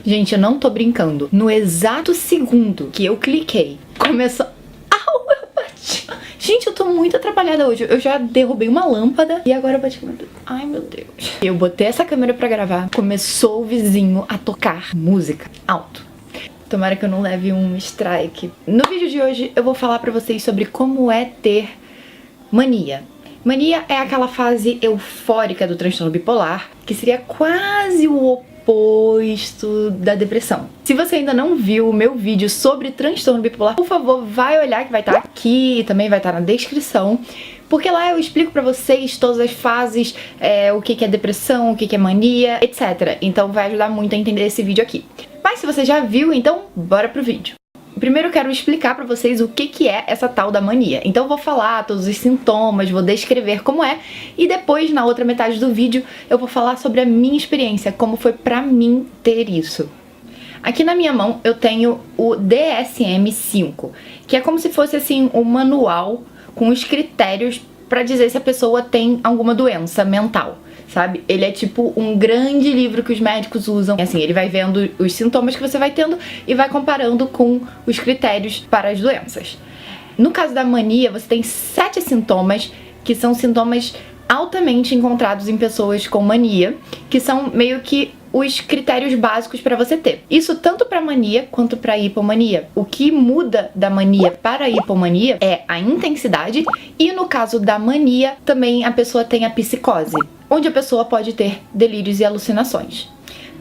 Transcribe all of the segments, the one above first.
Gente, eu não tô brincando. No exato segundo que eu cliquei, começou... Au, eu bati. Gente, eu tô muito atrapalhada hoje. Eu já derrubei uma lâmpada e agora eu bati com... Ai, meu Deus. Eu botei essa câmera pra gravar. Começou o vizinho a tocar música alto. Tomara que eu não leve um strike. No vídeo de hoje eu vou falar pra vocês sobre como é ter mania. Mania é aquela fase eufórica do transtorno bipolar, que seria quase o oposto da depressão. Se você ainda não viu o meu vídeo sobre transtorno bipolar, por favor, vai olhar que vai estar aqui e também vai estar na descrição. Porque lá eu explico pra vocês todas as fases, o que é depressão, o que é mania, etc. Então vai ajudar muito a entender esse vídeo aqui. Mas se você já viu, então bora pro vídeo. Primeiro eu quero explicar pra vocês o que é essa tal da mania. Então eu vou falar todos os sintomas, vou descrever como é, e depois, na outra metade do vídeo, eu vou falar sobre a minha experiência, como foi pra mim ter isso. Aqui na minha mão eu tenho o DSM-5, que é como se fosse assim um manual com os critérios pra dizer se a pessoa tem alguma doença mental. Sabe? Ele é tipo um grande livro que os médicos usam. Assim, ele vai vendo os sintomas que você vai tendo e vai comparando com os critérios para as doenças. No caso da mania, você tem 7 sintomas, que são sintomas altamente encontrados em pessoas com mania, que são meio que os critérios básicos para você ter. Isso tanto para mania quanto para hipomania. O que muda da mania para a hipomania é a intensidade e no caso da mania também a pessoa tem a psicose, onde a pessoa pode ter delírios e alucinações.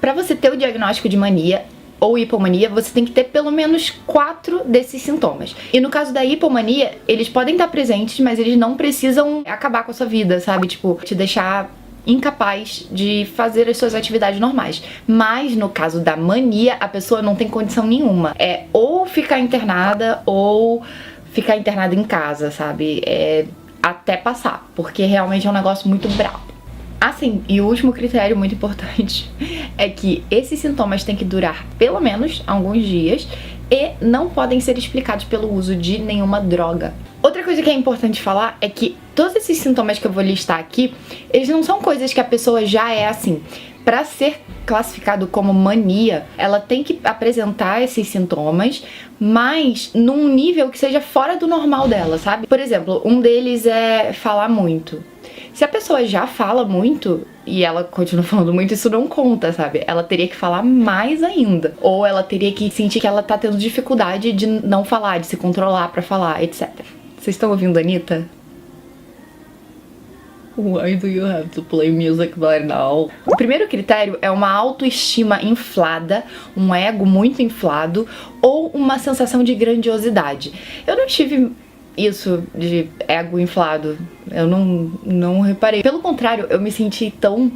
Para você ter o diagnóstico de mania ou hipomania, você tem que ter pelo menos 4 desses sintomas. E no caso da hipomania, eles podem estar presentes, mas eles não precisam acabar com a sua vida, sabe? Tipo, te deixar incapaz de fazer as suas atividades normais. Mas no caso da mania, a pessoa não tem condição nenhuma. É ou ficar internada ou ficar internada em casa, sabe? Até passar, porque realmente é um negócio muito brabo. Assim, e o último critério muito importante é que esses sintomas têm que durar pelo menos alguns dias e não podem ser explicados pelo uso de nenhuma droga. Outra coisa que é importante falar é que todos esses sintomas que eu vou listar aqui, eles não são coisas que a pessoa já é assim. Para ser classificado como mania, ela tem que apresentar esses sintomas, mas num nível que seja fora do normal dela, sabe? Por exemplo, um deles é falar muito. Se a pessoa já fala muito e ela continua falando muito, isso não conta, sabe? Ela teria que falar mais ainda. Ou ela teria que sentir que ela tá tendo dificuldade de não falar, de se controlar pra falar, etc. Vocês estão ouvindo a Anitta? Why do you have to play music right now? O primeiro critério é uma autoestima inflada, um ego muito inflado ou uma sensação de grandiosidade. Eu não tive isso de ego inflado, eu não reparei. Pelo contrário, eu me senti tão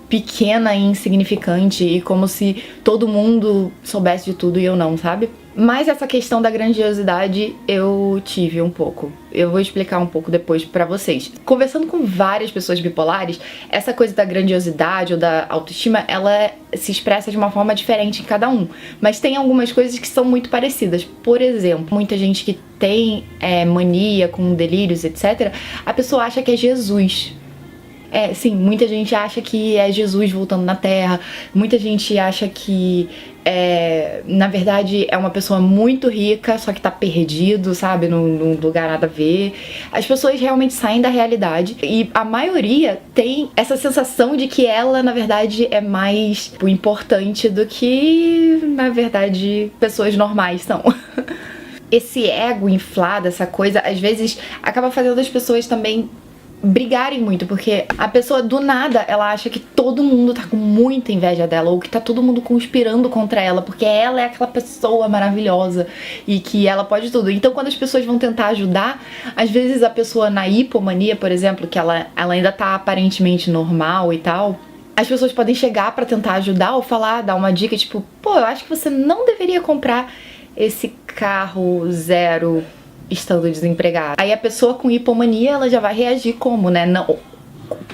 pequena e insignificante e como se todo mundo soubesse de tudo e eu não, sabe? Mas essa questão da grandiosidade eu tive um pouco. Eu vou explicar um pouco depois pra vocês. Conversando com várias pessoas bipolares, essa coisa da grandiosidade ou da autoestima, ela se expressa de uma forma diferente em cada um. Mas tem algumas coisas que são muito parecidas. Por exemplo, muita gente que tem mania com delírios, etc., a pessoa acha que é Jesus. Sim, muita gente acha que é Jesus voltando na Terra, muita gente acha que, na verdade, é uma pessoa muito rica, só que tá perdido, sabe, num lugar nada a ver. As pessoas realmente saem da realidade e a maioria tem essa sensação de que ela, na verdade, é mais importante do que, na verdade, pessoas normais são. Esse ego inflado, essa coisa, às vezes acaba fazendo as pessoas também brigarem muito, porque a pessoa do nada, ela acha que todo mundo tá com muita inveja dela, ou que tá todo mundo conspirando contra ela, porque ela é aquela pessoa maravilhosa e que ela pode tudo. Então quando as pessoas vão tentar ajudar, às vezes a pessoa na hipomania, por exemplo, que ela ainda tá aparentemente normal e tal, as pessoas podem chegar pra tentar ajudar ou falar, dar uma dica, tipo, pô, eu acho que você não deveria comprar esse carro zero estando desempregada. Aí a pessoa com hipomania, ela já vai reagir como, né? Não,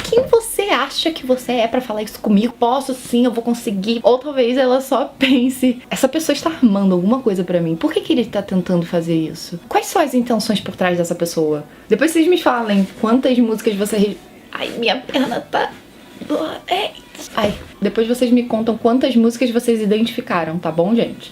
quem você acha que você é pra falar isso comigo? Posso sim, eu vou conseguir. Ou talvez ela só pense, essa pessoa está armando alguma coisa pra mim. Por que ele tá tentando fazer isso? Quais são as intenções por trás dessa pessoa? Depois vocês me falem quantas músicas vocês... Ai, minha perna tá... Ai, depois vocês me contam quantas músicas vocês identificaram, tá bom, gente?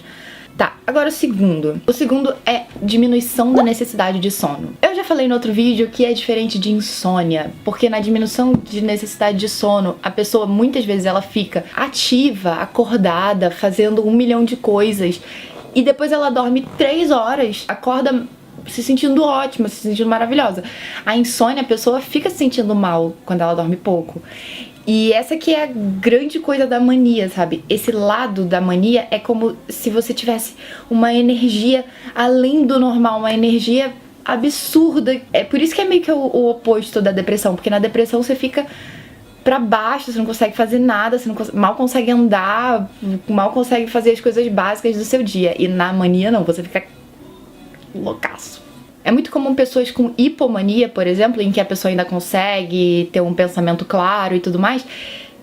Tá, agora o segundo. O segundo é diminuição da necessidade de sono. Eu já falei no outro vídeo que é diferente de insônia, porque na diminuição de necessidade de sono, a pessoa muitas vezes ela fica ativa, acordada, fazendo 1 milhão de coisas, e depois ela dorme 3 horas, acorda se sentindo ótima, se sentindo maravilhosa. A insônia, a pessoa fica se sentindo mal quando ela dorme pouco. E essa que é a grande coisa da mania, sabe? Esse lado da mania é como se você tivesse uma energia além do normal, uma energia absurda. É por isso que é meio que o oposto da depressão, porque na depressão você fica pra baixo, você não consegue fazer nada, você mal consegue andar, mal consegue fazer as coisas básicas do seu dia. E na mania não, você fica loucaço. É muito comum pessoas com hipomania, por exemplo, em que a pessoa ainda consegue ter um pensamento claro e tudo mais.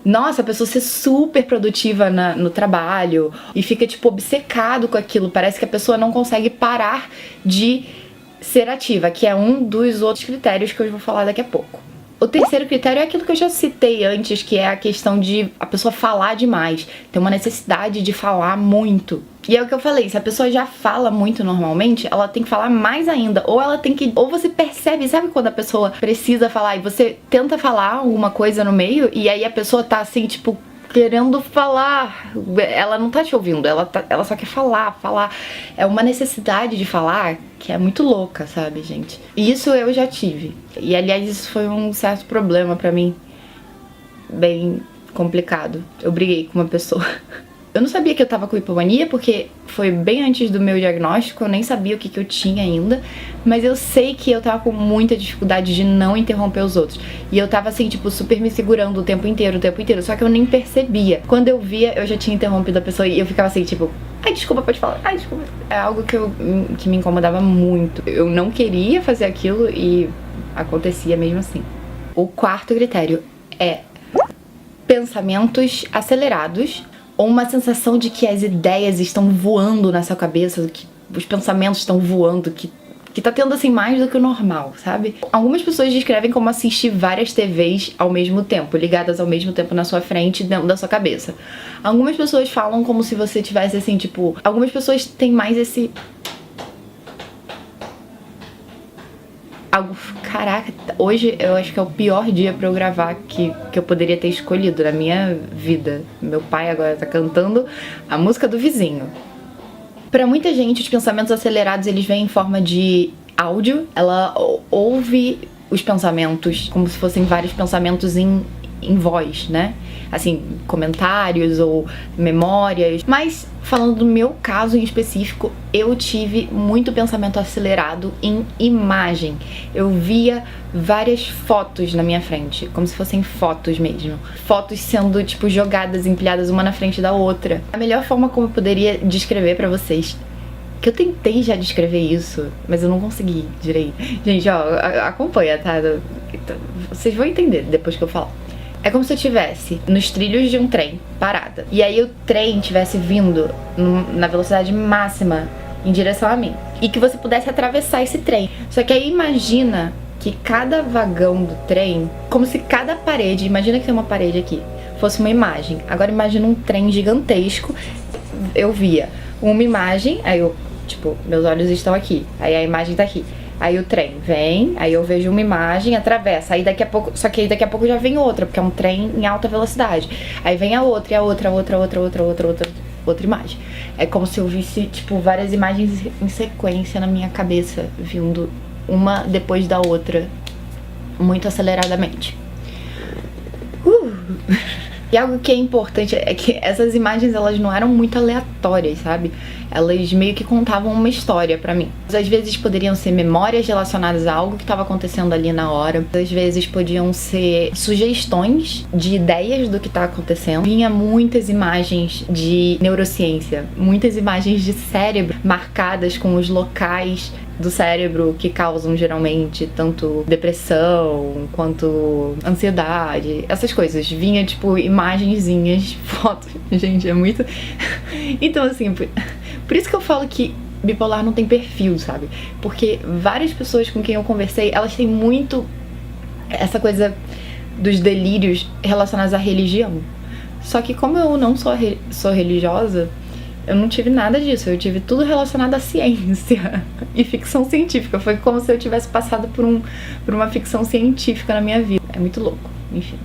Nossa, a pessoa ser super produtiva no trabalho e fica, tipo, obcecado com aquilo. Parece que a pessoa não consegue parar de ser ativa, que é um dos outros critérios que eu vou falar daqui a pouco. O terceiro critério é aquilo que eu já citei antes, que é a questão de a pessoa falar demais, ter uma necessidade de falar muito. E é o que eu falei, se a pessoa já fala muito normalmente, ela tem que falar mais ainda, ou ela tem que, ou você percebe, sabe quando a pessoa precisa falar e você tenta falar alguma coisa no meio e aí a pessoa tá assim, tipo, querendo falar, ela não tá te ouvindo, ela só quer falar. É uma necessidade de falar que é muito louca, sabe, gente? E isso eu já tive. E aliás, isso foi um certo problema pra mim, bem complicado. Eu briguei com uma pessoa. Eu não sabia que eu tava com hipomania, porque foi bem antes do meu diagnóstico, eu nem sabia o que eu tinha ainda, mas eu sei que eu tava com muita dificuldade de não interromper os outros. E eu tava assim, tipo, super me segurando o tempo inteiro, só que eu nem percebia. Quando eu via, eu já tinha interrompido a pessoa e eu ficava assim, tipo, ai, desculpa, pode falar, ai, desculpa. É algo que me incomodava muito. Eu não queria fazer aquilo e acontecia mesmo assim. O quarto critério é pensamentos acelerados, ou uma sensação de que as ideias estão voando na sua cabeça, que os pensamentos estão voando, que tá tendo assim mais do que o normal, sabe? Algumas pessoas descrevem como assistir várias TVs ao mesmo tempo, ligadas ao mesmo tempo na sua frente, dentro da sua cabeça. Algumas pessoas falam como se você tivesse assim, tipo... Algumas pessoas têm mais esse... Caraca, hoje eu acho que é o pior dia pra eu gravar que eu poderia ter escolhido na minha vida. Meu pai agora tá cantando a música do vizinho. Pra muita gente, os pensamentos acelerados, eles vêm em forma de áudio. Ela ouve os pensamentos como se fossem vários pensamentos em voz, né? Assim, comentários ou memórias. Mas, falando do meu caso em específico, eu tive muito pensamento acelerado em imagem. Eu via várias fotos na minha frente, como se fossem fotos mesmo. Fotos sendo, tipo, jogadas, empilhadas uma na frente da outra. A melhor forma como eu poderia descrever pra vocês, que eu tentei já descrever isso, mas eu não consegui direito. Gente, ó, acompanha, tá? Vocês vão entender depois que eu falar. É como se eu estivesse nos trilhos de um trem, parada. E aí o trem estivesse vindo na velocidade máxima em direção a mim. E que você pudesse atravessar esse trem. Só que aí imagina que cada vagão do trem, como se cada parede, imagina que tem uma parede aqui, fosse uma imagem. Agora imagina um trem gigantesco. Eu via uma imagem, aí eu, tipo, meus olhos estão aqui. Aí a imagem tá aqui. Aí o trem vem, aí eu vejo uma imagem, atravessa, aí daqui a pouco, só que aí daqui a pouco já vem outra, porque é um trem em alta velocidade. Aí vem a outra, e a outra imagem. É como se eu visse, tipo, várias imagens em sequência na minha cabeça, vindo uma depois da outra, muito aceleradamente. E algo que é importante é que essas imagens, elas não eram muito aleatórias, sabe? Elas meio que contavam uma história pra mim. Às vezes poderiam ser memórias relacionadas a algo que estava acontecendo ali na hora. Às vezes podiam ser sugestões de ideias do que tá acontecendo. Vinha muitas imagens de neurociência, muitas imagens de cérebro marcadas com os locais do cérebro que causam geralmente tanto depressão quanto ansiedade, essas coisas. Vinha tipo imagenzinhas, fotos. Gente, é muito... Então assim, por isso que eu falo que bipolar não tem perfil, sabe? Porque várias pessoas com quem eu conversei, elas têm muito essa coisa dos delírios relacionados à religião. Só que como eu não sou religiosa, eu não tive nada disso. Eu tive tudo relacionado à ciência e ficção científica. Foi como se eu tivesse passado por uma ficção científica na minha vida. É muito louco, enfim.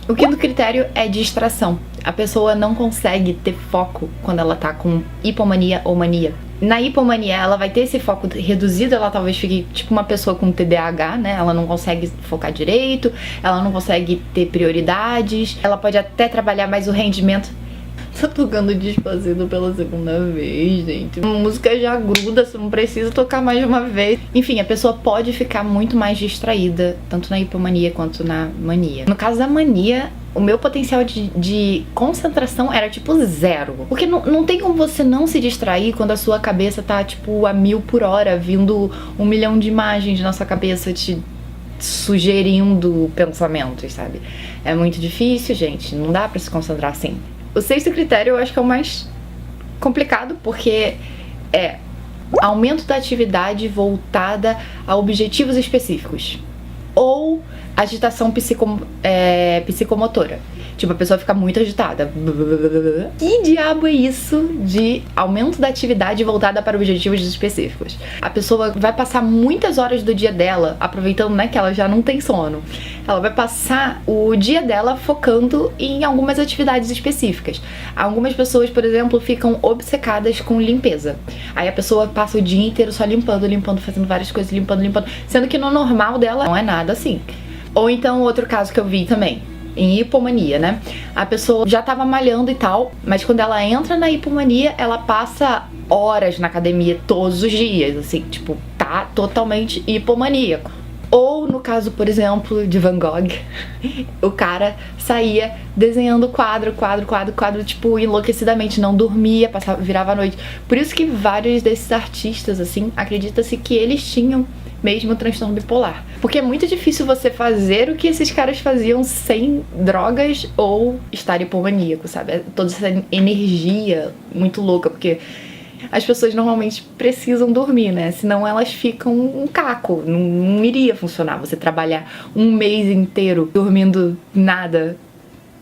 O quinto critério é distração. A pessoa não consegue ter foco quando ela tá com hipomania ou mania. Na hipomania, ela vai ter esse foco reduzido, ela talvez fique tipo uma pessoa com TDAH, né? Ela não consegue focar direito, ela não consegue ter prioridades, ela pode até trabalhar mais o rendimento. Tô tocando Despacito pela segunda vez, gente. A música já gruda, você não precisa tocar mais de uma vez. Enfim, a pessoa pode ficar muito mais distraída, tanto na hipomania quanto na mania. No caso da mania, o meu potencial de concentração era tipo 0. Porque não tem como você não se distrair quando a sua cabeça tá tipo a 1000 por hora, vindo 1 milhão de imagens na sua cabeça te sugerindo pensamentos, sabe? É muito difícil, gente. Não dá pra se concentrar assim. O sexto critério eu acho que é o mais complicado, porque é aumento da atividade voltada a objetivos específicos ou agitação psicomotora. Tipo, a pessoa fica muito agitada. Que diabo é isso de aumento da atividade voltada para objetivos específicos? A pessoa vai passar muitas horas do dia dela, aproveitando, né, que ela já não tem sono. Ela vai passar o dia dela focando em algumas atividades específicas. Algumas pessoas, por exemplo, ficam obcecadas com limpeza. Aí a pessoa passa o dia inteiro só limpando, fazendo várias coisas, limpando. Sendo que no normal dela não é nada assim. Ou então, outro caso que eu vi também, em hipomania, né? A pessoa já tava malhando e tal, mas quando ela entra na hipomania, ela passa horas na academia todos os dias, assim, tipo, tá totalmente hipomaníaco. Ou no caso, por exemplo, de Van Gogh, o cara saía desenhando quadro, tipo, enlouquecidamente, não dormia, virava a noite. Por isso que vários desses artistas, assim, acredita-se que eles tinham mesmo transtorno bipolar. Porque é muito difícil você fazer o que esses caras faziam sem drogas ou estar hipomaníaco, sabe? É toda essa energia muito louca, porque as pessoas normalmente precisam dormir, né? Senão elas ficam um caco. Não iria funcionar você trabalhar um mês inteiro dormindo nada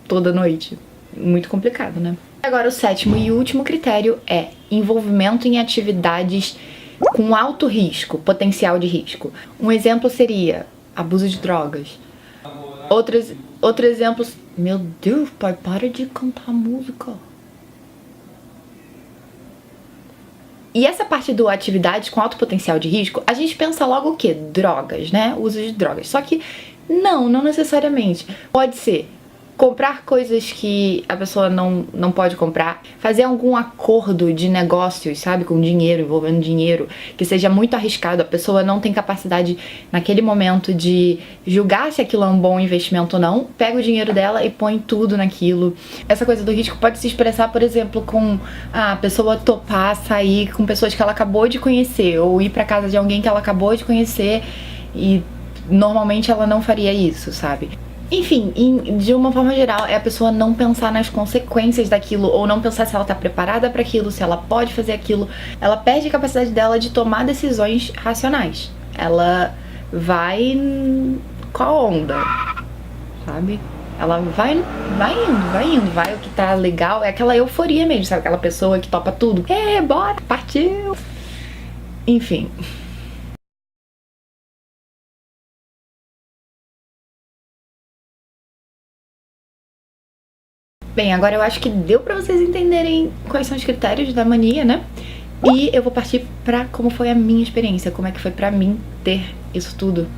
toda noite. Muito complicado, né? Agora, o sétimo e último critério é envolvimento em atividades com alto risco, potencial de risco. Um exemplo seria abuso de drogas. Outro exemplo... Meu Deus, pai, para de cantar música. E essa parte do atividade com alto potencial de risco, a gente pensa logo o quê? Drogas, né? Uso de drogas. Só que não necessariamente. Pode ser comprar coisas que a pessoa não pode comprar, fazer algum acordo de negócios, sabe, com dinheiro, envolvendo dinheiro, que seja muito arriscado, a pessoa não tem capacidade naquele momento de julgar se aquilo é um bom investimento ou não, pega o dinheiro dela e põe tudo naquilo. Essa coisa do risco pode se expressar, por exemplo, com a pessoa topar sair com pessoas que ela acabou de conhecer, ou ir pra casa de alguém que ela acabou de conhecer e normalmente ela não faria isso, sabe? Enfim, de uma forma geral, é a pessoa não pensar nas consequências daquilo, ou não pensar se ela tá preparada para aquilo, se ela pode fazer aquilo. Ela perde a capacidade dela de tomar decisões racionais. Ela vai com a onda, sabe? Ela vai indo, vai o que tá legal. É aquela euforia mesmo, sabe? Aquela pessoa que topa tudo. Bora, partiu! Enfim... Bem, agora eu acho que deu pra vocês entenderem quais são os critérios da mania, né? E eu vou partir pra como foi a minha experiência, como é que foi pra mim ter isso tudo.